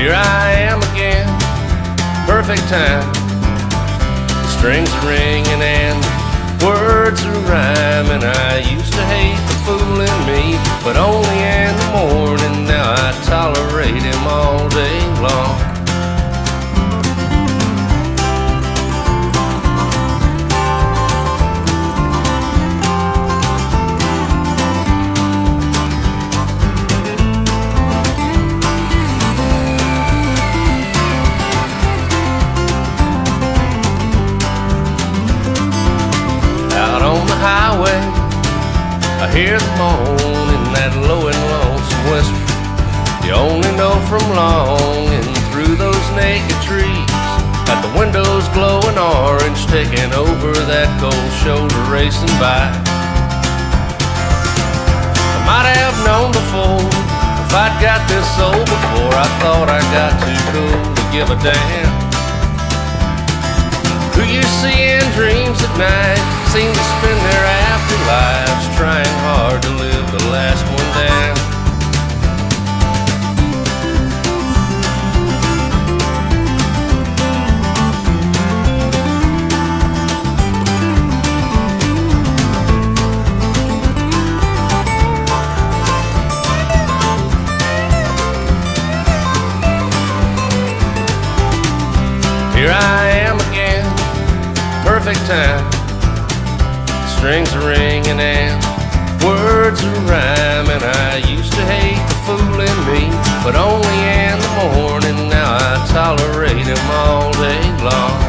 Here I am again, perfect time. The strings are ringing and words are rhyming. I used to hate the fool in me, but only in the morning. Now I tolerate him all day long. Highway, I hear the moan in that low and lonesome whisper. You only know from longing through those naked trees. Got the windows glowing orange, taking over that cold shoulder racing by. I might have known before, if I'd got this old before, I thought I got too cool to give a damn. Who you see in dreams at night seem to spend their afterlives trying hard to live the last one down. Here I am again, perfect time. Strings are ringing and words are rhyming. I used to hate the fool in me, but only in the morning. Now I tolerate him all day long.